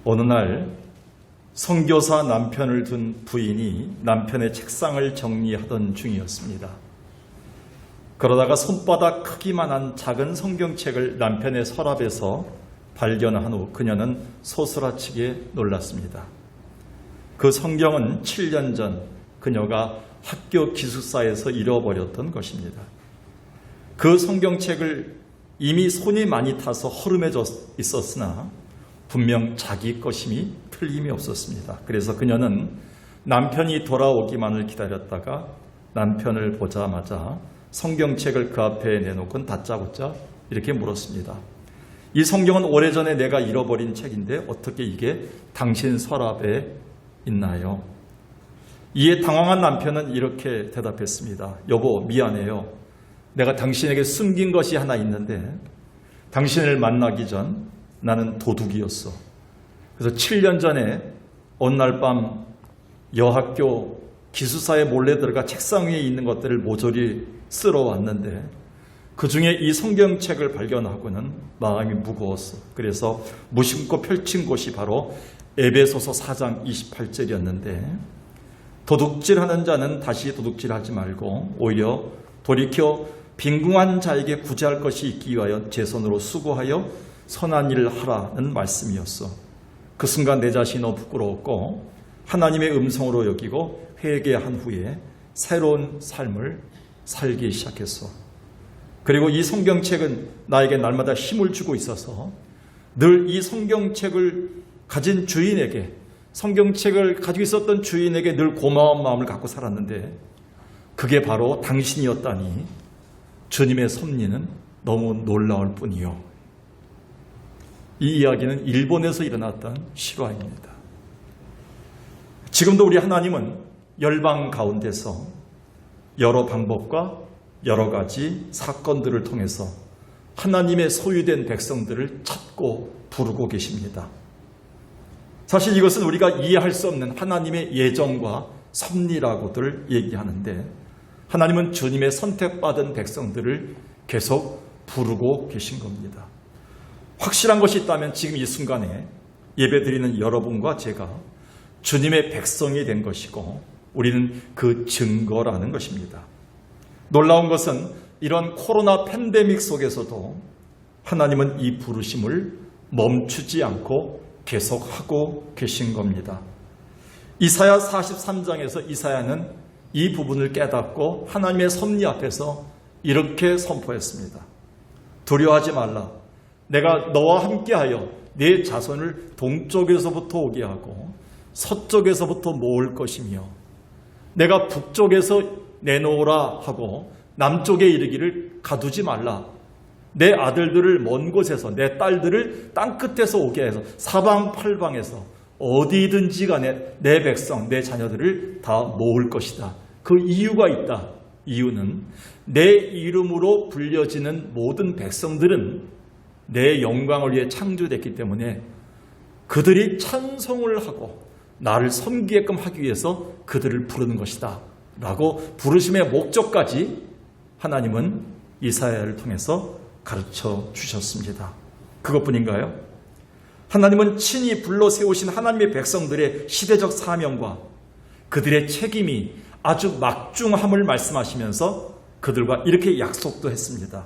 어느 날 선교사 남편을 둔 부인이 남편의 책상을 정리하던 중이었습니다. 그러다가 손바닥 크기만한 작은 성경책을 남편의 서랍에서 발견한 후 그녀는 소스라치게 놀랐습니다. 그 성경은 7년 전 그녀가 학교 기숙사에서 잃어버렸던 것입니다. 그 성경책을 이미 손이 많이 타서 허름해져 있었으나 분명 자기 것임이 틀림이 없었습니다. 그래서 그녀는 남편이 돌아오기만을 기다렸다가 남편을 보자마자 성경책을 그 앞에 내놓고 다짜고짜 이렇게 물었습니다. 이 성경은 오래전에 내가 잃어버린 책인데 어떻게 이게 당신 서랍에 있나요? 이에 당황한 남편은 이렇게 대답했습니다. 여보, 미안해요. 내가 당신에게 숨긴 것이 하나 있는데 당신을 만나기 전 나는 도둑이었어. 그래서 7년 전에 어느 날 밤 여학교 기숙사에 몰래 들어가 책상 위에 있는 것들을 모조리 쓸어왔는데 그 중에 이 성경책을 발견하고는 마음이 무거웠어. 그래서 무심코 펼친 곳이 바로 에베소서 4장 28절이었는데 도둑질하는 자는 다시 도둑질하지 말고 오히려 돌이켜 빈궁한 자에게 구제할 것이 있기 위하여 제 손으로 수고하여 선한 일을 하라는 말씀이었어. 그 순간 내 자신이 너무 부끄러웠고 하나님의 음성으로 여기고 회개한 후에 새로운 삶을 살기 시작했어. 그리고 이 성경책은 나에게 날마다 힘을 주고 있어서 늘 이 성경책을 가진 주인에게, 성경책을 가지고 있었던 주인에게 늘 고마운 마음을 갖고 살았는데 그게 바로 당신이었다니 주님의 섭리는 너무 놀라울 뿐이요. 이 이야기는 일본에서 일어났던 실화입니다. 지금도 우리 하나님은 열방 가운데서 여러 방법과 여러 가지 사건들을 통해서 하나님의 소유된 백성들을 찾고 부르고 계십니다. 사실 이것은 우리가 이해할 수 없는 하나님의 예정과 섭리라고들 얘기하는데 하나님은 주님의 선택받은 백성들을 계속 부르고 계신 겁니다. 확실한 것이 있다면 지금 이 순간에 예배드리는 여러분과 제가 주님의 백성이 된 것이고 우리는 그 증거라는 것입니다. 놀라운 것은 이런 코로나 팬데믹 속에서도 하나님은 이 부르심을 멈추지 않고 계속하고 계신 겁니다. 이사야 43장에서 이사야는 이 부분을 깨닫고 하나님의 섭리 앞에서 이렇게 선포했습니다. 두려워하지 말라. 내가 너와 함께하여 네 자손을 동쪽에서부터 오게 하고 서쪽에서부터 모을 것이며 내가 북쪽에서 내놓으라 하고 남쪽에 이르기를 가두지 말라. 내 아들들을 먼 곳에서 내 딸들을 땅끝에서 오게 해서 사방팔방에서 어디든지 간에 내 백성, 내 자녀들을 다 모을 것이다. 그 이유가 있다. 이유는 내 이름으로 불려지는 모든 백성들은 내 영광을 위해 창조됐기 때문에 그들이 찬송을 하고 나를 섬기게끔 하기 위해서 그들을 부르는 것이다 라고 부르심의 목적까지 하나님은 이사야를 통해서 가르쳐 주셨습니다. 그것뿐인가요? 하나님은 친히 불러 세우신 하나님의 백성들의 시대적 사명과 그들의 책임이 아주 막중함을 말씀하시면서 그들과 이렇게 약속도 했습니다.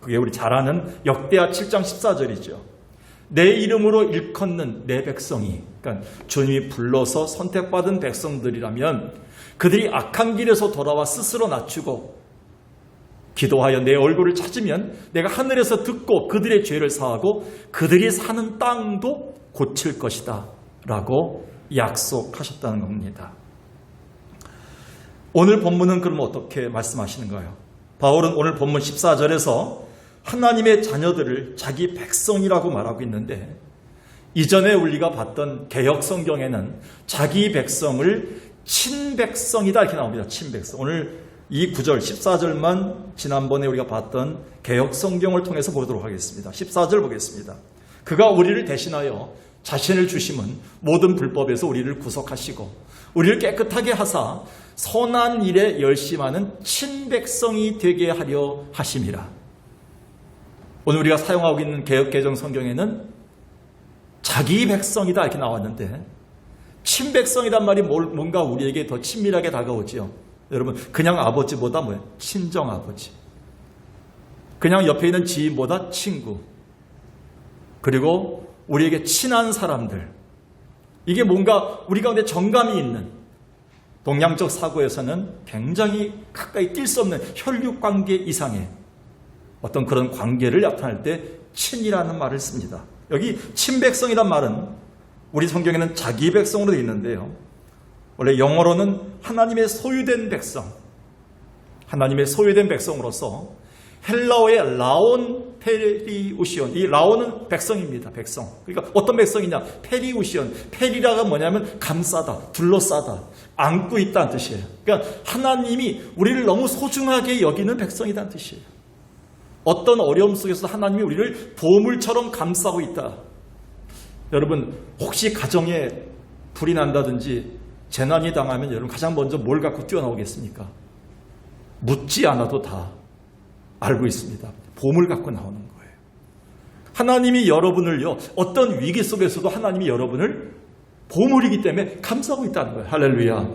그게 우리 잘 아는 역대하 7장 14절이죠. 내 이름으로 일컫는 내 백성이, 그러니까 주님이 불러서 선택받은 백성들이라면 그들이 악한 길에서 돌아와 스스로 낮추고 기도하여 내 얼굴을 찾으면 내가 하늘에서 듣고 그들의 죄를 사하고 그들이 사는 땅도 고칠 것이다 라고 약속하셨다는 겁니다. 오늘 본문은 그럼 어떻게 말씀하시는가요? 바울은 오늘 본문 14절에서 하나님의 자녀들을 자기 백성이라고 말하고 있는데 이전에 우리가 봤던 개역 성경에는 자기 백성을 친백성이다 이렇게 나옵니다. 친백성. 오늘 이 9절 14절만 지난번에 우리가 봤던 개역 성경을 통해서 보도록 하겠습니다. 14절 보겠습니다. 그가 우리를 대신하여 자신을 주심은 모든 불법에서 우리를 구속하시고 우리를 깨끗하게 하사 선한 일에 열심하는 친백성이 되게 하려 하심이라. 오늘 우리가 사용하고 있는 개역 개정 성경에는 자기 백성이다 이렇게 나왔는데 친백성이란 말이 뭔가 우리에게 더 친밀하게 다가오지요. 여러분, 그냥 아버지보다 뭐예요? 친정 아버지. 그냥 옆에 있는 지인보다 친구. 그리고 우리에게 친한 사람들. 이게 뭔가 우리 가운데 정감이 있는, 동양적 사고에서는 굉장히 가까이 뛸 수 없는 혈육 관계 이상의 어떤 그런 관계를 나타낼 때 친이라는 말을 씁니다. 여기 친백성이란 말은 우리 성경에는 자기 백성으로 되어 있는데요. 원래 영어로는 하나님의 소유된 백성, 하나님의 소유된 백성으로서 헬라어의 라온 페리우시온, 이 라온은 백성입니다. 백성. 그러니까 어떤 백성이냐? 페리우시온. 페리라가 뭐냐면 감싸다, 둘러싸다, 안고 있다는 뜻이에요. 그러니까 하나님이 우리를 너무 소중하게 여기는 백성이라는 뜻이에요. 어떤 어려움 속에서 하나님이 우리를 보물처럼 감싸고 있다. 여러분, 혹시 가정에 불이 난다든지 재난이 당하면 여러분 가장 먼저 뭘 갖고 뛰어나오겠습니까? 묻지 않아도 다 알고 있습니다. 보물 갖고 나오는 거예요. 하나님이 여러분을요, 어떤 위기 속에서도 하나님이 여러분을 보물이기 때문에 감싸고 있다는 거예요. 할렐루야.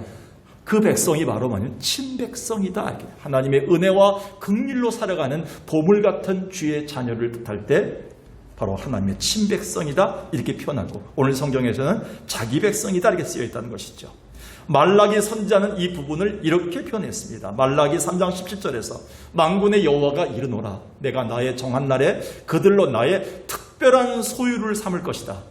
그 백성이 바로 뭐냐면 친백성이다. 하나님의 은혜와 긍휼로 살아가는 보물 같은 주의 자녀를 뜻할 때 바로 하나님의 친백성이다 이렇게 표현하고, 오늘 성경에서는 자기 백성이다 이렇게 쓰여 있다는 것이죠. 말라기 선지자는 이 부분을 이렇게 표현했습니다. 말라기 3장 17절에서 만군의 여호와가 이르노라, 내가 나의 정한 날에 그들로 나의 특별한 소유를 삼을 것이다.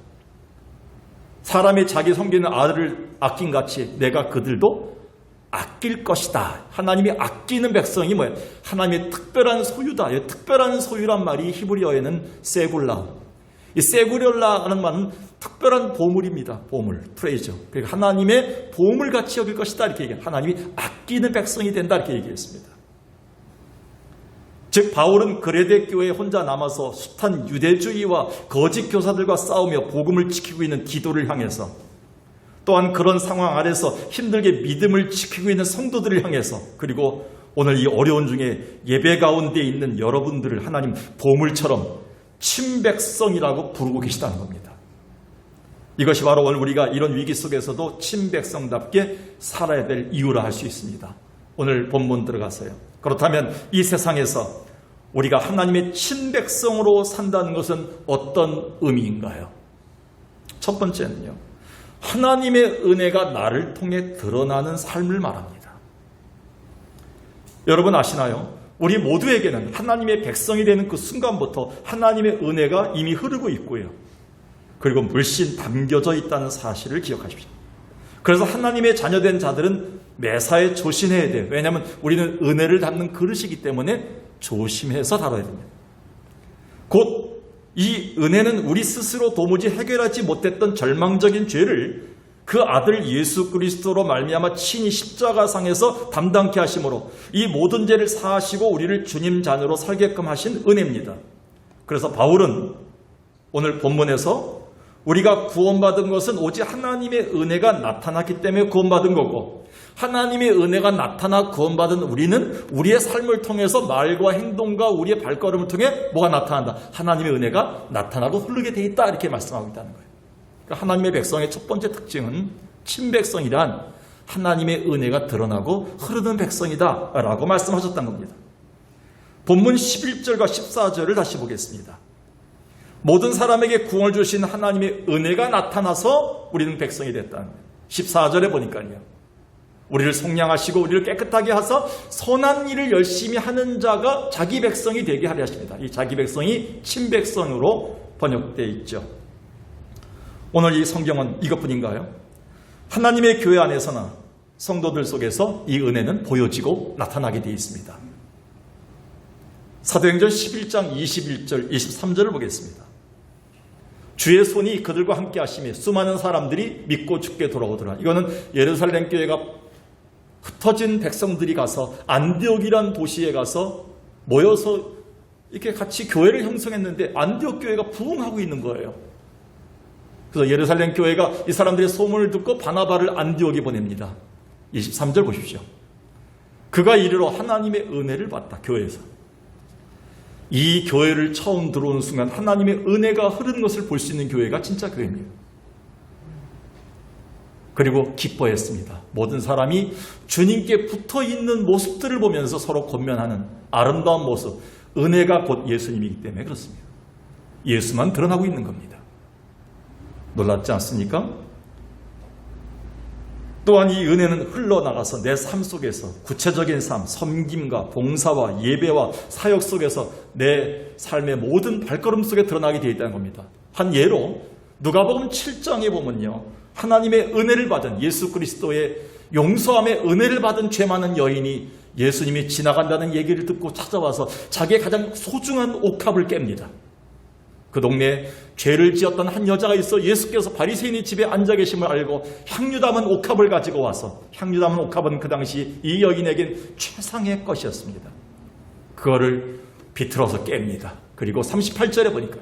사람이 자기 섬기는 아들을 아낀같이 내가 그들도 아낄 것이다. 하나님이 아끼는 백성이 뭐예요? 하나님의 특별한 소유다. 특별한 소유란 말이 히브리어에는 세굴라. 이 세구렐라라는 말은 특별한 보물입니다. 보물, 트레이저. 그러니까 하나님의 보물같이 여길 것이다 이렇게 얘기해요. 하나님이 아끼는 백성이 된다 이렇게 얘기했습니다. 즉 바울은 그레데 교회에 혼자 남아서 숱한 유대주의와 거짓 교사들과 싸우며 복음을 지키고 있는 디도를 향해서, 또한 그런 상황 아래서 힘들게 믿음을 지키고 있는 성도들을 향해서, 그리고 오늘 이 어려운 중에 예배 가운데 있는 여러분들을 하나님 보물처럼 친백성이라고 부르고 계시다는 겁니다. 이것이 바로 오늘 우리가 이런 위기 속에서도 친백성답게 살아야 될 이유라 할 수 있습니다. 오늘 본문 들어가서요. 그렇다면 이 세상에서 우리가 하나님의 친백성으로 산다는 것은 어떤 의미인가요? 첫 번째는요, 하나님의 은혜가 나를 통해 드러나는 삶을 말합니다. 여러분 아시나요? 우리 모두에게는 하나님의 백성이 되는 그 순간부터 하나님의 은혜가 이미 흐르고 있고요. 그리고 물씬 담겨져 있다는 사실을 기억하십시오. 그래서 하나님의 자녀된 자들은 매사에 조심해야 돼요. 왜냐하면 우리는 은혜를 담는 그릇이기 때문에 조심해서 다뤄야 됩니다. 곧 이 은혜는 우리 스스로 도무지 해결하지 못했던 절망적인 죄를 그 아들 예수 그리스도로 말미암아 친히 십자가상에서 담당케 하심으로 이 모든 죄를 사하시고 우리를 주님 자녀로 살게끔 하신 은혜입니다. 그래서 바울은 오늘 본문에서 우리가 구원받은 것은 오직 하나님의 은혜가 나타났기 때문에 구원받은 거고, 하나님의 은혜가 나타나 구원받은 우리는 우리의 삶을 통해서 말과 행동과 우리의 발걸음을 통해 뭐가 나타난다? 하나님의 은혜가 나타나고 흐르게 돼 있다 이렇게 말씀하고 있다는 거예요. 하나님의 백성의 첫 번째 특징은 친백성이란 하나님의 은혜가 드러나고 흐르는 백성이다 라고 말씀하셨다는 겁니다. 본문 11절과 14절을 다시 보겠습니다. 모든 사람에게 구원을 주신 하나님의 은혜가 나타나서 우리는 백성이 됐다는 거예요. 14절에 보니까요, 우리를 속량하시고 우리를 깨끗하게 하사 선한 일을 열심히 하는 자가 자기 백성이 되게 하려 하십니다. 이 자기 백성이 친백성으로 번역되어 있죠. 오늘 이 성경은 이것뿐인가요? 하나님의 교회 안에서나 성도들 속에서 이 은혜는 보여지고 나타나게 되어 있습니다. 사도행전 11장 21절 23절을 보겠습니다. 주의 손이 그들과 함께 하시며 수많은 사람들이 믿고 주께 돌아오더라. 이거는 예루살렘 교회가 흩어진 백성들이 가서 안디옥이란 도시에 가서 모여서 이렇게 같이 교회를 형성했는데 안디옥 교회가 부흥하고 있는 거예요. 그래서 예루살렘 교회가 이 사람들의 소문을 듣고 바나바를 안디옥에 보냅니다. 23절 보십시오. 그가 이르러 하나님의 은혜를 받다. 교회에서 이 교회를 처음 들어오는 순간 하나님의 은혜가 흐르는 것을 볼 수 있는 교회가 진짜 교회입니다. 그리고 기뻐했습니다. 모든 사람이 주님께 붙어있는 모습들을 보면서 서로 권면하는 아름다운 모습, 은혜가 곧 예수님이기 때문에 그렇습니다. 예수만 드러나고 있는 겁니다. 놀랍지 않습니까? 또한 이 은혜는 흘러나가서 내 삶 속에서 구체적인 삶, 섬김과 봉사와 예배와 사역 속에서 내 삶의 모든 발걸음 속에 드러나게 되어 있다는 겁니다. 한 예로 누가복음 7장에 보면요, 하나님의 은혜를 받은 예수 그리스도의 용서함의 은혜를 받은 죄 많은 여인이 예수님이 지나간다는 얘기를 듣고 찾아와서 자기의 가장 소중한 옥합을 깹니다. 그 동네에 죄를 지었던 한 여자가 있어 예수께서 바리새인의 집에 앉아 계심을 알고 향유 담은 옥합을 가지고 와서, 향유 담은 옥합은 그 당시 이 여인에겐 최상의 것이었습니다. 그거를 비틀어서 깹니다. 그리고 38절에 보니까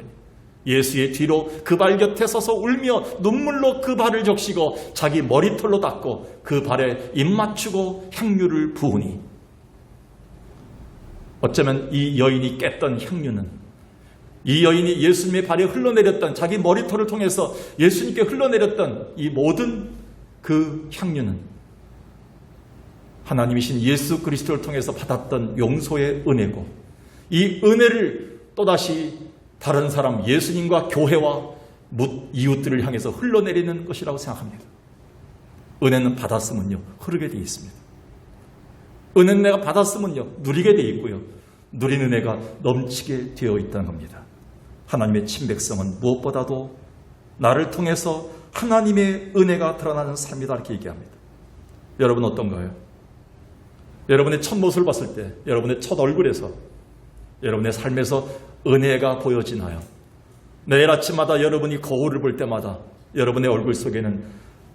예수의 뒤로 그 발 곁에 서서 울며 눈물로 그 발을 적시고 자기 머리털로 닦고 그 발에 입 맞추고 향유를 부으니, 어쩌면 이 여인이 깼던 향유는, 이 여인이 예수님의 발에 흘러내렸던, 자기 머리털을 통해서 예수님께 흘러내렸던 이 모든 그 향유는 하나님이신 예수 그리스도를 통해서 받았던 용서의 은혜고, 이 은혜를 또다시 다른 사람, 예수님과 교회와 이웃들을 향해서 흘러내리는 것이라고 생각합니다. 은혜는 받았으면요, 흐르게 되어 있습니다. 은혜는 내가 받았으면요, 누리게 되어 있고요, 누리는 은혜가 넘치게 되어 있다는 겁니다. 하나님의 친백성은 무엇보다도 나를 통해서 하나님의 은혜가 드러나는 삶이다, 이렇게 얘기합니다. 여러분 어떤가요? 여러분의 첫 모습을 봤을 때, 여러분의 첫 얼굴에서, 여러분의 삶에서 은혜가 보여지나요? 매일 아침마다 여러분이 거울을 볼 때마다 여러분의 얼굴 속에는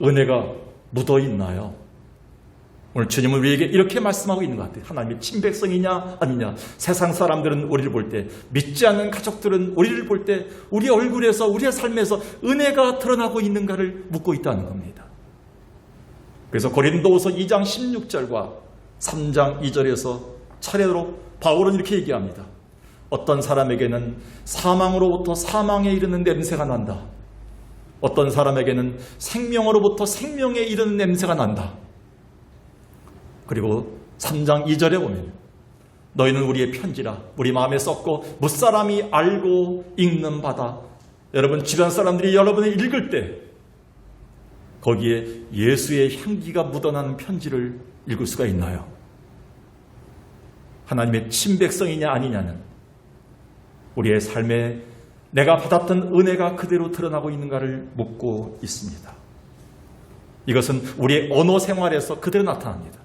은혜가 묻어 있나요? 오늘 주님은 우리에게 이렇게 말씀하고 있는 것 같아요. 하나님의 친백성이냐 아니냐. 세상 사람들은 우리를 볼 때, 믿지 않는 가족들은 우리를 볼 때 우리 얼굴에서, 우리의 삶에서 은혜가 드러나고 있는가를 묻고 있다는 겁니다. 그래서 고린도후서 2장 16절과 3장 2절에서 차례로 바울은 이렇게 얘기합니다. 어떤 사람에게는 사망으로부터 사망에 이르는 냄새가 난다. 어떤 사람에게는 생명으로부터 생명에 이르는 냄새가 난다. 그리고 3장 2절에 보면 너희는 우리의 편지라 우리 마음에 썼고 무사람이 알고 읽는 바다. 여러분 주변 사람들이 여러분을 읽을 때 거기에 예수의 향기가 묻어나는 편지를 읽을 수가 있나요? 하나님의 친백성이냐 아니냐는 우리의 삶에 내가 받았던 은혜가 그대로 드러나고 있는가를 묻고 있습니다. 이것은 우리의 언어 생활에서 그대로 나타납니다.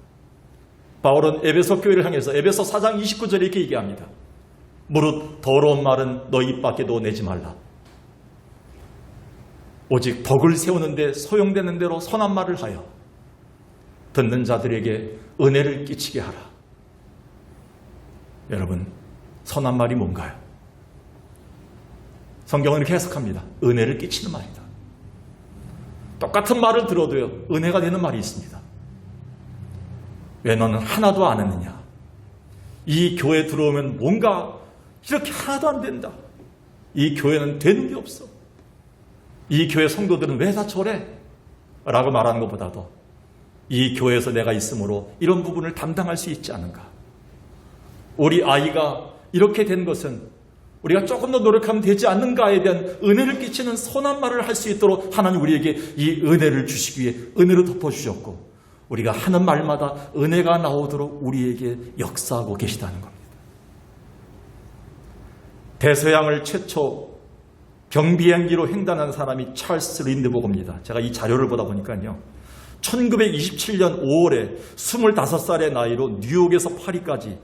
바울은 에베소 교회를 향해서 에베소 4장 29절에 이렇게 얘기합니다. 무릇 더러운 말은 너 입 밖에도 내지 말라. 오직 덕을 세우는데 소용되는 대로 선한 말을 하여 듣는 자들에게 은혜를 끼치게 하라. 여러분, 선한 말이 뭔가요? 성경은 이렇게 해석합니다. 은혜를 끼치는 말이다. 똑같은 말을 들어도요, 은혜가 되는 말이 있습니다. 왜 너는 하나도 안 했느냐? 이 교회 들어오면 뭔가 이렇게 하나도 안 된다. 이 교회는 되는 게 없어. 이 교회 성도들은 왜 다 저래? 라고 말하는 것보다도 이 교회에서 내가 있으므로 이런 부분을 담당할 수 있지 않은가? 우리 아이가 이렇게 된 것은 우리가 조금 더 노력하면 되지 않는가에 대한 은혜를 끼치는 선한 말을 할 수 있도록 하나님 우리에게 이 은혜를 주시기 위해 은혜로 덮어주셨고 우리가 하는 말마다 은혜가 나오도록 우리에게 역사하고 계시다는 겁니다. 대서양을 최초 경비행기로 횡단한 사람이 찰스 린드버그입니다. 제가 이 자료를 보다 보니까요. 1927년 5월에 25살의 나이로 뉴욕에서 파리까지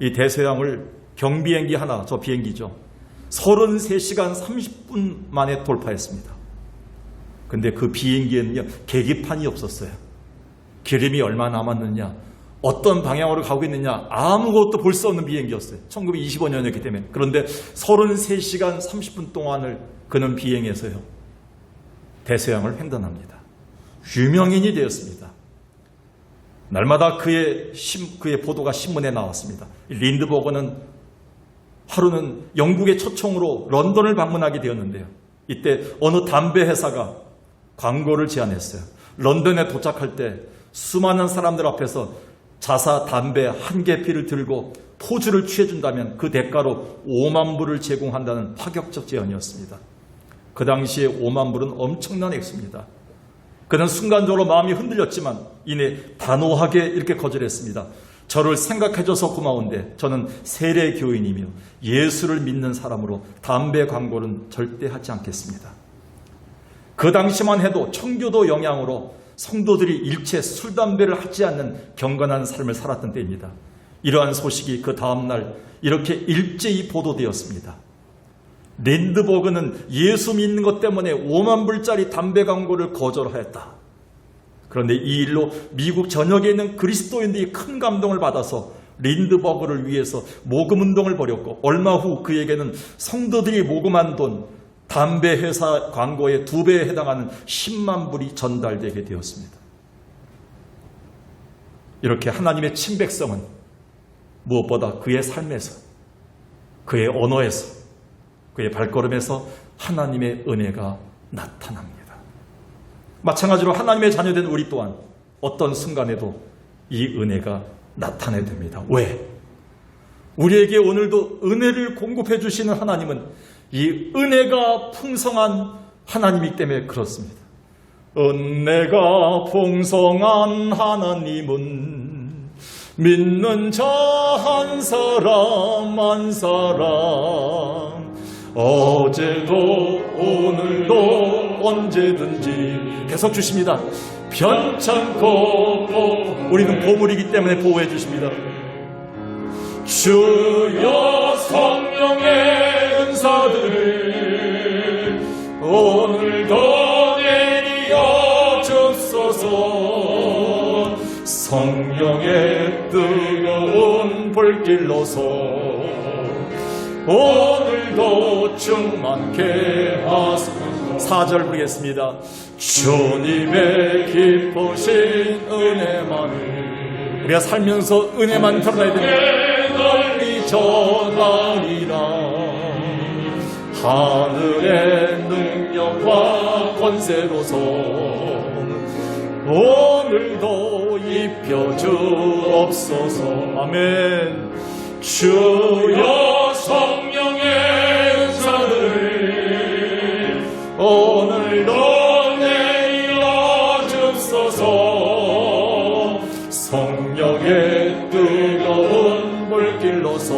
이 대서양을 경비행기 하나, 저 비행기죠. 33시간 30분 만에 돌파했습니다. 근데 그 비행기에는요, 계기판이 없었어요. 기름이 얼마 남았느냐, 어떤 방향으로 가고 있느냐, 아무것도 볼 수 없는 비행기였어요. 1925년이었기 때문에. 그런데 33시간 30분 동안을 그는 비행해서요, 대서양을 횡단합니다. 유명인이 되었습니다. 날마다 그의 보도가 신문에 나왔습니다. 린드버그는 하루는 영국의 초청으로 런던을 방문하게 되었는데요. 이때 어느 담배 회사가 광고를 제안했어요. 런던에 도착할 때 수많은 사람들 앞에서 자사 담배 한 개피를 들고 포즈를 취해준다면 그 대가로 5만 불을 제공한다는 파격적 제안이었습니다. 그 당시에 5만 불은 엄청난 액수입니다. 그는 순간적으로 마음이 흔들렸지만 이내 단호하게 이렇게 거절했습니다. 저를 생각해줘서 고마운데 저는 세례 교인이며 예수를 믿는 사람으로 담배 광고는 절대 하지 않겠습니다. 그 당시만 해도 청교도 영향으로 성도들이 일체 술, 담배를 하지 않는 경건한 삶을 살았던 때입니다. 이러한 소식이 그 다음날 이렇게 일제히 보도되었습니다. 린드버그는 예수 믿는 것 때문에 5만 불짜리 담배 광고를 거절하였다. 그런데 이 일로 미국 전역에 있는 그리스도인들이 큰 감동을 받아서 린드버그를 위해서 모금운동을 벌였고 얼마 후 그에게는 성도들이 모금한 돈, 담배 회사 광고의 2배에 해당하는 10만 불이 전달되게 되었습니다. 이렇게 하나님의 친백성은 무엇보다 그의 삶에서, 그의 언어에서, 그의 발걸음에서 하나님의 은혜가 나타납니다. 마찬가지로 하나님의 자녀된 우리 또한 어떤 순간에도 이 은혜가 나타나야 됩니다. 왜? 우리에게 오늘도 은혜를 공급해 주시는 하나님은 이 은혜가 풍성한 하나님이기 때문에 그렇습니다. 은혜가 풍성한 하나님은 믿는 자 한 사람 한 사람 어제도 오늘도 언제든지 계속 주십니다. 편찮고 우리는 보물이기 때문에 보호해 주십니다. 주여 성령의 은사들을 오늘도 내리어 주소서. 성령의 뜨거운 불길로서 오늘도 충만케 하소서. 4절 부르겠습니다. 주님의 기쁘신 은혜만을 우리가 살면서 은혜만 드러나야 됩니다. 널리 전하리라. 하늘의 능력과 권세로서 오늘도 입혀주옵소서. 아멘. 주여 성령의 은사를 오늘도 내려 주소서. 성령의 뜨거운 불길로서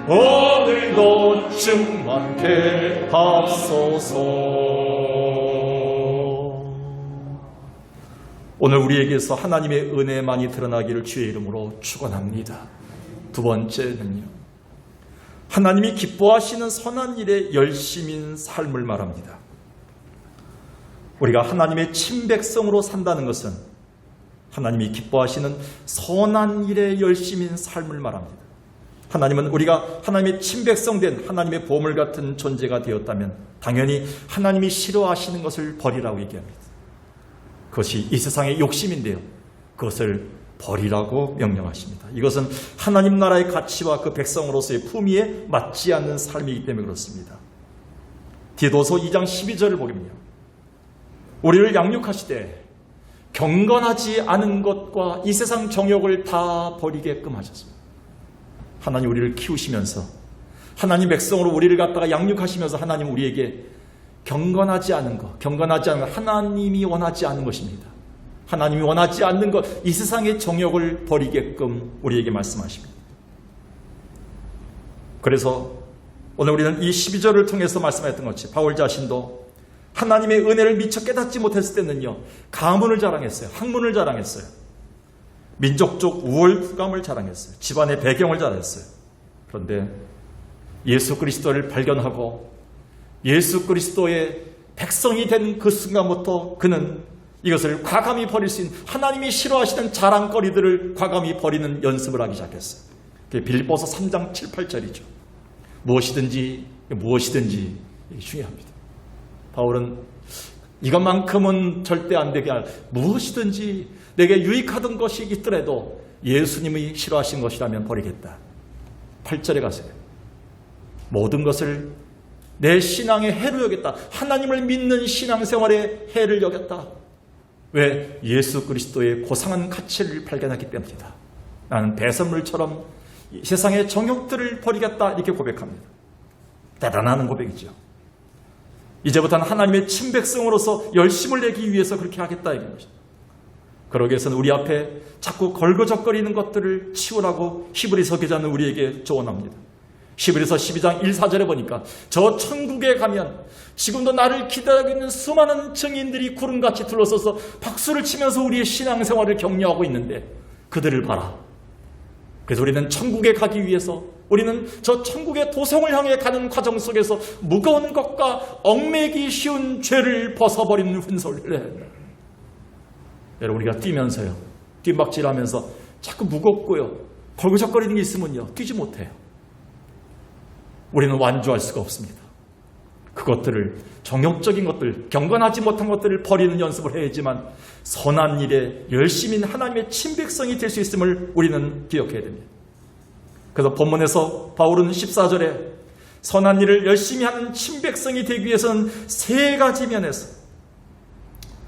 오늘도 충만케 하소서. 오늘 우리에게서 하나님의 은혜만이 드러나기를 주의 이름으로 축원합니다. 두 번째는요, 하나님이 기뻐하시는 선한 일에 열심인 삶을 말합니다. 우리가 하나님의 친백성으로 산다는 것은 하나님이 기뻐하시는 선한 일에 열심인 삶을 말합니다. 하나님은 우리가 하나님의 친백성된 하나님의 보물 같은 존재가 되었다면 당연히 하나님이 싫어하시는 것을 버리라고 얘기합니다. 그것이 이 세상의 욕심인데요, 그것을 버리라고 명령하십니다. 이것은 하나님 나라의 가치와 그 백성으로서의 품위에 맞지 않는 삶이기 때문에 그렇습니다. 디도서 2장 12절을 보면요, 우리를 양육하시되 경건하지 않은 것과 이 세상 정욕을 다 버리게끔 하셨습니다. 하나님 우리를 키우시면서 하나님 백성으로 우리를 갖다가 양육하시면서 하나님 우리에게 경건하지 않은 것, 경건하지 않은 것, 하나님이 원하지 않는 것입니다. 하나님이 원하지 않는 것, 이 세상의 정욕을 버리게끔 우리에게 말씀하십니다. 그래서 오늘 우리는 이 12절을 통해서 말씀했던 것이 바울 자신도 하나님의 은혜를 미처 깨닫지 못했을 때는요, 가문을 자랑했어요. 학문을 자랑했어요. 민족적 우월감을 자랑했어요. 집안의 배경을 자랑했어요. 그런데 예수 그리스도를 발견하고 예수 그리스도의 백성이 된 그 순간부터 그는 이것을 과감히 버릴 수 있는, 하나님이 싫어하시는 자랑거리들을 과감히 버리는 연습을 하기 시작했어요. 그게 빌립보서 3장 7, 8절이죠. 무엇이든지 중요합니다. 바울은 이것만큼은 절대 안 되게 할, 무엇이든지 내게 유익하던 것이 있더라도 예수님이 싫어하신 것이라면 버리겠다. 8절에 가세요. 모든 것을 내 신앙의 해로 여겼다. 하나님을 믿는 신앙생활의 해를 여겼다. 왜? 예수 그리스도의 고상한 가치를 발견하기 때문이다. 나는 배설물처럼 세상의 정욕들을 버리겠다. 이렇게 고백합니다. 대단한 고백이죠. 이제부터는 하나님의 친백성으로서 열심을 내기 위해서 그렇게 하겠다. 이런 것입니다. 그러기 위해서는 우리 앞에 자꾸 걸거적거리는 것들을 치우라고 히브리서 기자는 우리에게 조언합니다. 히브리서 12장 1, 4절에 보니까 저 천국에 가면 지금도 나를 기다리고 있는 수많은 증인들이 구름같이 둘러서서 박수를 치면서 우리의 신앙생활을 격려하고 있는데 그들을 봐라. 그래서 우리는 천국에 가기 위해서 우리는 저 천국의 도성을 향해 가는 과정 속에서 무거운 것과 얽매기 쉬운 죄를 벗어버리는 훈솔을 해야 합니다. 여러분, 우리가 뛰면서요, 뒷박질하면서 자꾸 무겁고요, 걸그적거리는 게 있으면요, 뛰지 못해요. 우리는 완주할 수가 없습니다. 그것들을, 정욕적인 것들, 경건하지 못한 것들을 버리는 연습을 해야지만 선한 일에 열심인 하나님의 친백성이 될 수 있음을 우리는 기억해야 됩니다. 그래서 본문에서 바울은 14절에 선한 일을 열심히 하는 친백성이 되기 위해서는 세 가지 면에서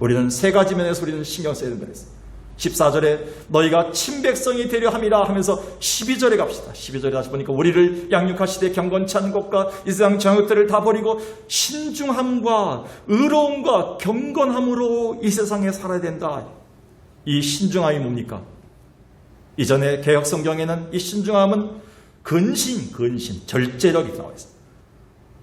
우리는 신경 써야 된다 그랬어요. 14절에 너희가 친백성이 되려 함이라 하면서 12절에 갑시다. 12절에 다시 보니까 우리를 양육하시되 경건치 않은 것과 이 세상 정욕들을 다 버리고 신중함과 의로움과 경건함으로 이 세상에 살아야 된다. 이 신중함이 뭡니까? 이전에 개혁 성경에는 이 신중함은 근신, 절제력이 나와 있습니다.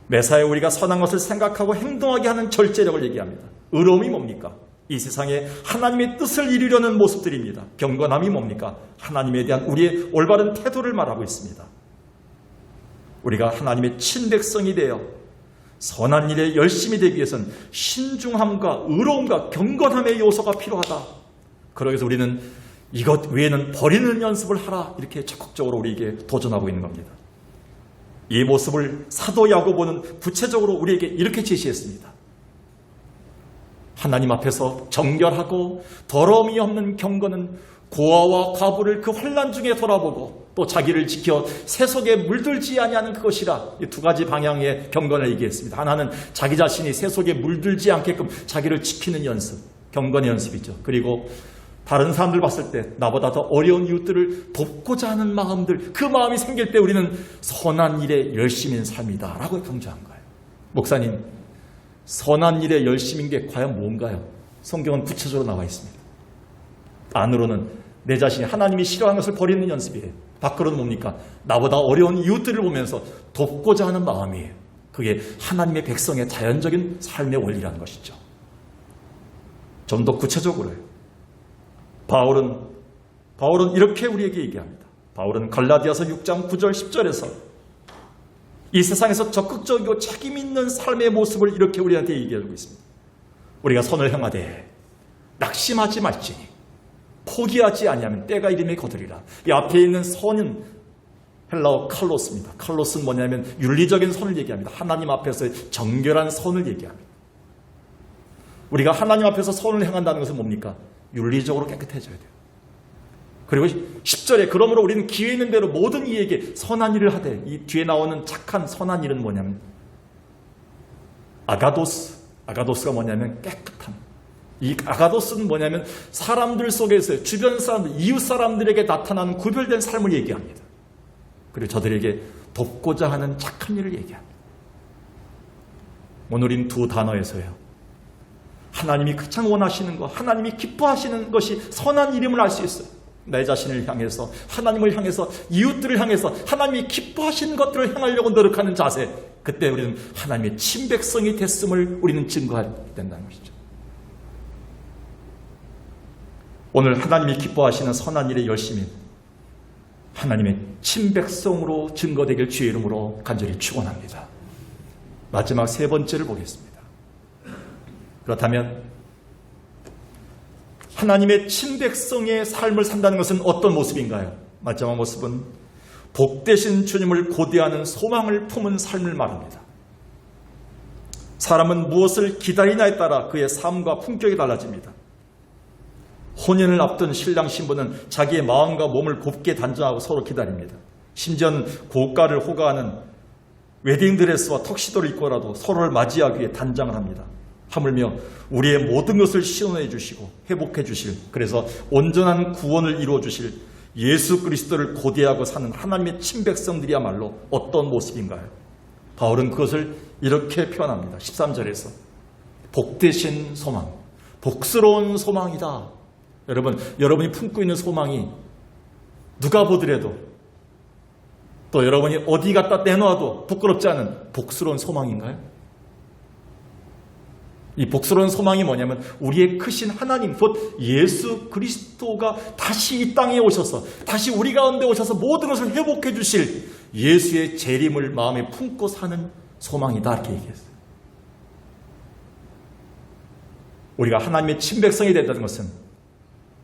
매사에 우리가 선한 것을 생각하고 행동하게 하는 절제력을 얘기합니다. 의로움이 뭡니까? 이 세상에 하나님의 뜻을 이루려는 모습들입니다. 경건함이 뭡니까? 하나님에 대한 우리의 올바른 태도를 말하고 있습니다. 우리가 하나님의 친백성이 되어 선한 일에 열심히 되기 위해서는 신중함과 의로움과 경건함의 요소가 필요하다. 그러기 위해서 우리는 이것 외에는 버리는 연습을 하라. 이렇게 적극적으로 우리에게 도전하고 있는 겁니다. 이 모습을 사도 야고보는 구체적으로 우리에게 이렇게 제시했습니다. 하나님 앞에서 정결하고 더러움이 없는 경건은 고아와 과부를 그 환난 중에 돌아보고 또 자기를 지켜 세속에 물들지 아니하는 그것이라. 이 두 가지 방향의 경건을 얘기했습니다. 하나는 자기 자신이 세속에 물들지 않게끔 자기를 지키는 연습, 경건의 연습이죠. 그리고 다른 사람들 봤을 때 나보다 더 어려운 이웃들을 돕고자 하는 마음들, 그 마음이 생길 때 우리는 선한 일에 열심인 삶이다 라고 강조한 거예요. 목사님, 선한 일에 열심인 게 과연 뭔가요? 성경은 구체적으로 나와 있습니다. 안으로는 내 자신이 하나님이 싫어하는 것을 버리는 연습이에요. 밖으로는 뭡니까? 나보다 어려운 이웃들을 보면서 돕고자 하는 마음이에요. 그게 하나님의 백성의 자연적인 삶의 원리라는 것이죠. 좀 더 구체적으로요. 바울은 이렇게 우리에게 얘기합니다. 바울은 갈라디아서 6장 9절 10절에서 이 세상에서 적극적이고 책임 있는 삶의 모습을 이렇게 우리한테 얘기하고 있습니다. 우리가 선을 행하되 낙심하지 말지니 포기하지 아니하면 때가 이름에 거두리라. 이 앞에 있는 선은 헬라어 칼로스입니다. 칼로스는 뭐냐면 윤리적인 선을 얘기합니다. 하나님 앞에서의 정결한 선을 얘기합니다. 우리가 하나님 앞에서 선을 행한다는 것은 뭡니까? 윤리적으로 깨끗해져야 돼요. 그리고 10절에 그러므로 우리는 기회 있는 대로 모든 이에게 선한 일을 하되, 이 뒤에 나오는 착한 선한 일은 뭐냐면 아가도스가 뭐냐면 깨끗함. 이 아가도스는 뭐냐면 사람들 속에서 주변 사람들, 이웃 사람들에게 나타나는 구별된 삶을 얘기합니다. 그리고 저들에게 돕고자 하는 착한 일을 얘기합니다. 오늘 우린 두 단어에서요, 하나님이 가장 원하시는 것, 하나님이 기뻐하시는 것이 선한 일임을 알 수 있어요. 내 자신을 향해서, 하나님을 향해서, 이웃들을 향해서 하나님이 기뻐하시는 것들을 향하려고 노력하는 자세, 그때 우리는 하나님의 친백성이 됐음을 우리는 증거해야 된다는 것이죠. 오늘 하나님이 기뻐하시는 선한 일에 열심히 하나님의 친백성으로 증거되길 주의 이름으로 간절히 축원합니다. 마지막 세 번째를 보겠습니다. 그렇다면 하나님의 친백성의 삶을 산다는 것은 어떤 모습인가요? 마지막 모습은 복되신 주님을 고대하는 소망을 품은 삶을 말합니다. 사람은 무엇을 기다리냐에 따라 그의 삶과 품격이 달라집니다. 혼인을 앞둔 신랑 신부는 자기의 마음과 몸을 곱게 단정하고 서로 기다립니다. 심지어는 고가를 호가하는 웨딩드레스와 턱시도를 입고라도 서로를 맞이하기 위해 단장을 합니다. 하물며 우리의 모든 것을 시원해 주시고 회복해 주실, 그래서 온전한 구원을 이루어 주실 예수 그리스도를 고대하고 사는 하나님의 친백성들이야말로 어떤 모습인가요? 바울은 그것을 이렇게 표현합니다. 13절에서 복되신 소망, 복스러운 소망이다. 여러분이 품고 있는 소망이 누가 보더라도, 또 여러분이 어디 갖다 내놔도 부끄럽지 않은 복스러운 소망인가요? 이 복스러운 소망이 뭐냐면 우리의 크신 하나님, 곧 예수 그리스도가 다시 이 땅에 오셔서, 다시 우리 가운데 오셔서 모든 것을 회복해 주실 예수의 재림을 마음에 품고 사는 소망이다, 이렇게 얘기했어요. 우리가 하나님의 친백성이 된다는 것은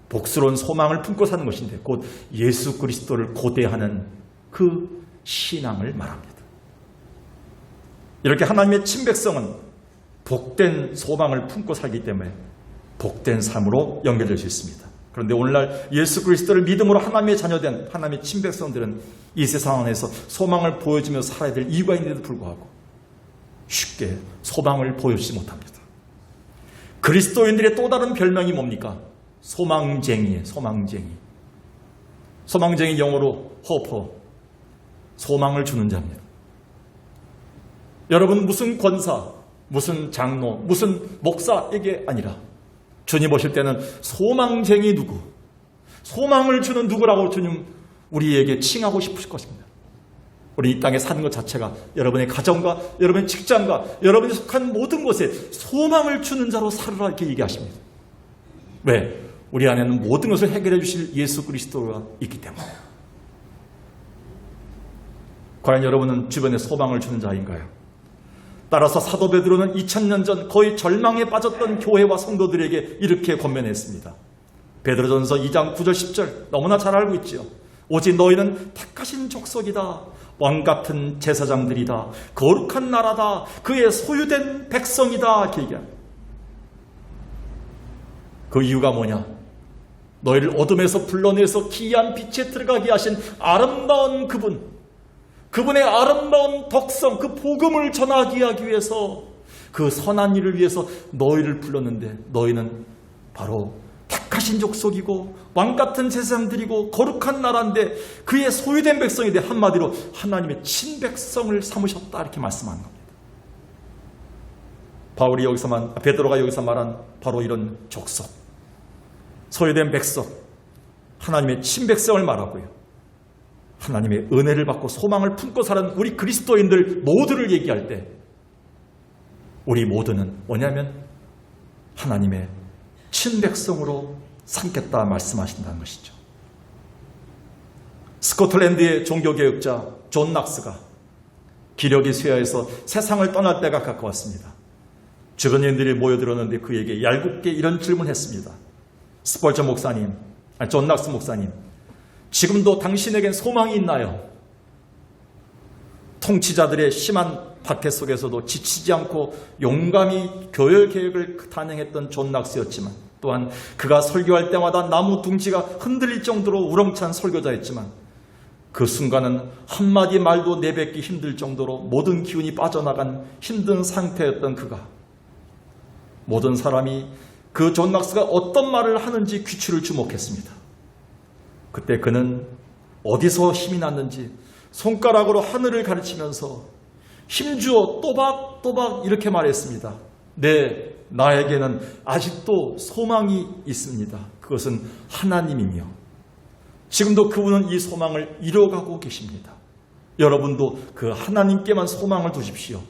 복스러운 소망을 품고 사는 것인데, 곧 예수 그리스도를 고대하는 그 신앙을 말합니다. 이렇게 하나님의 친백성은 복된 소망을 품고 살기 때문에 복된 삶으로 연결될 수 있습니다. 그런데 오늘날 예수 그리스도를 믿음으로 하나님의 자녀된 하나님의 친백성들은 이 세상 안에서 소망을 보여주며 살아야 될 이유가 있는데도 불구하고 쉽게 소망을 보여주지 못합니다. 그리스도인들의 또 다른 별명이 뭡니까? 소망쟁이에요. 소망쟁이 영어로 호퍼, 소망을 주는 자입니다. 여러분, 무슨 권사, 무슨 장로, 무슨 목사에게 아니라 주님 오실 때는 소망쟁이 누구, 소망을 주는 누구라고 주님 우리에게 칭하고 싶으실 것입니다. 우리 이 땅에 사는 것 자체가 여러분의 가정과 여러분의 직장과 여러분이 속한 모든 곳에 소망을 주는 자로 살으라, 이렇게 얘기하십니다. 왜? 우리 안에는 모든 것을 해결해 주실 예수 그리스도가 있기 때문에. 과연 여러분은 주변에 소망을 주는 자인가요? 따라서 사도 베드로는 2000년 전 거의 절망에 빠졌던 교회와 성도들에게 이렇게 권면했습니다. 베드로전서 2장 9절 10절 너무나 잘 알고 있지요. 오직 너희는 택하신 족속이다, 왕같은 제사장들이다, 거룩한 나라다, 그의 소유된 백성이다, 이렇게 얘기합니다. 그 이유가 뭐냐? 너희를 어둠에서 불러내서 기이한 빛에 들어가게 하신 아름다운 그분의 아름다운 덕성, 그 복음을 전하게 하기 위해서, 그 선한 일을 위해서 너희를 불렀는데, 너희는 바로 택하신 족속이고 왕같은 제사장들이고 거룩한 나라인데 그의 소유된 백성인데, 한마디로 하나님의 친백성을 삼으셨다, 이렇게 말씀하는 겁니다. 베드로가 여기서 말한 바로 이런 족속, 소유된 백성, 하나님의 친백성을 말하고요, 하나님의 은혜를 받고 소망을 품고 사는 우리 그리스도인들 모두를 얘기할 때 우리 모두는 뭐냐면 하나님의 친백성으로 삼겠다 말씀하신다는 것이죠. 스코틀랜드의 종교개혁자 존 낙스가 기력이 쇠하여서 세상을 떠날 때가 가까웠습니다. 주변인들이 모여들었는데 그에게 얄궂게 이런 질문을 했습니다. 존 낙스 목사님, 지금도 당신에겐 소망이 있나요? 통치자들의 심한 박해 속에서도 지치지 않고 용감히 교회 계획을 단행했던 존 낙스였지만, 또한 그가 설교할 때마다 나무 둥지가 흔들릴 정도로 우렁찬 설교자였지만, 그 순간은 한마디 말도 내뱉기 힘들 정도로 모든 기운이 빠져나간 힘든 상태였던 그가, 모든 사람이 그 존 낙스가 어떤 말을 하는지 귀추를 주목했습니다. 그때 그는 어디서 힘이 났는지 손가락으로 하늘을 가르치면서 힘주어 또박또박 이렇게 말했습니다. 네, 나에게는 아직도 소망이 있습니다. 그것은 하나님이며 지금도 그분은 이 소망을 이뤄가고 계십니다. 여러분도 그 하나님께만 소망을 두십시오.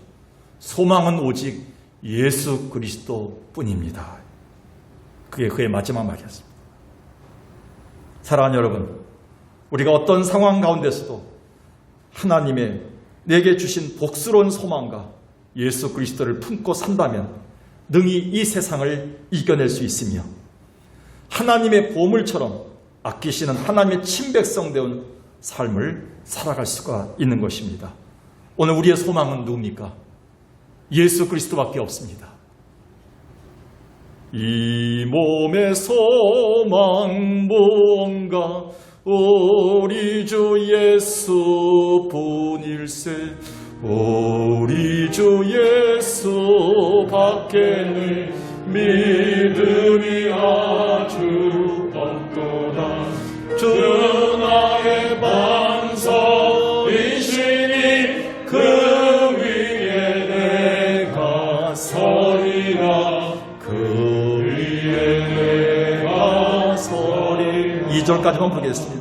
소망은 오직 예수 그리스도 뿐입니다. 그게 그의 마지막 말이었습니다. 사랑하는 여러분, 우리가 어떤 상황 가운데서도 하나님의 내게 주신 복스러운 소망과 예수 그리스도를 품고 산다면 능히 이 세상을 이겨낼 수 있으며 하나님의 보물처럼 아끼시는 하나님의 친백성되운 삶을 살아갈 수가 있는 것입니다. 오늘 우리의 소망은 누굽니까? 예수 그리스도밖에 없습니다. 이 몸의 소망 무언가 우리 주 예수뿐일세. 우리 주 예수 밖에는 믿음이 아주 없도다. 주 나의 반석이시니 그 위에 내가 서리라. 그 위에 내가 서리라. 2절까지만 보겠습니다.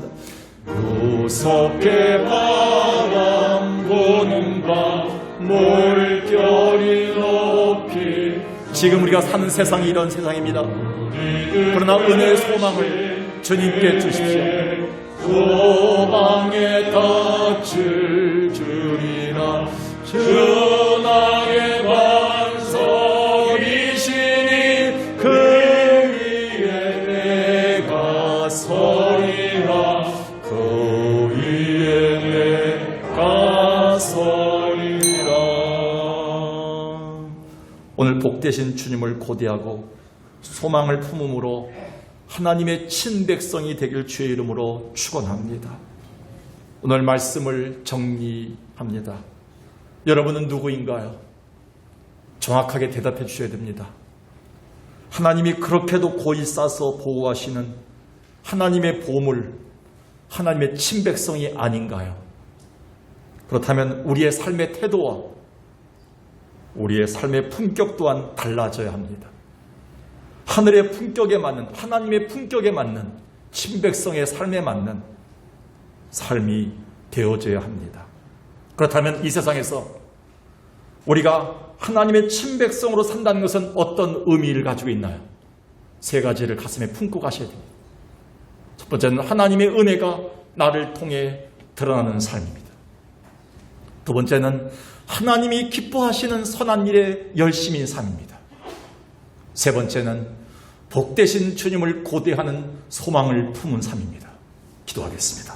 무섭게 바람 부는 밤 물결이 높이. 지금 우리가 사는 세상이 이런 세상입니다. 그러나 은혜의 소망을 주님께 주십시오. 소망에 닿을 줄이라. 주 나의 반석이시니 그 위에 내가 서리라. 그 위에 내가 서리라. 오늘 복되신 주님을 고대하고 소망을 품음으로 하나님의 친백성이 되길 주의 이름으로 축원합니다. 오늘 말씀을 정리합니다. 여러분은 누구인가요? 정확하게 대답해 주셔야 됩니다. 하나님이 그렇게도 고이 싸서 보호하시는 하나님의 보물, 하나님의 친백성이 아닌가요? 그렇다면 우리의 삶의 태도와 우리의 삶의 품격 또한 달라져야 합니다. 하늘의 품격에 맞는, 하나님의 품격에 맞는 친백성의 삶에 맞는 삶이 되어져야 합니다. 그렇다면 이 세상에서 우리가 하나님의 친백성으로 산다는 것은 어떤 의미를 가지고 있나요? 세 가지를 가슴에 품고 가셔야 됩니다. 첫 번째는 하나님의 은혜가 나를 통해 드러나는 삶입니다. 두 번째는 하나님이 기뻐하시는 선한 일에 열심인 삶입니다. 세 번째는 복되신 주님을 고대하는 소망을 품은 삶입니다. 기도하겠습니다.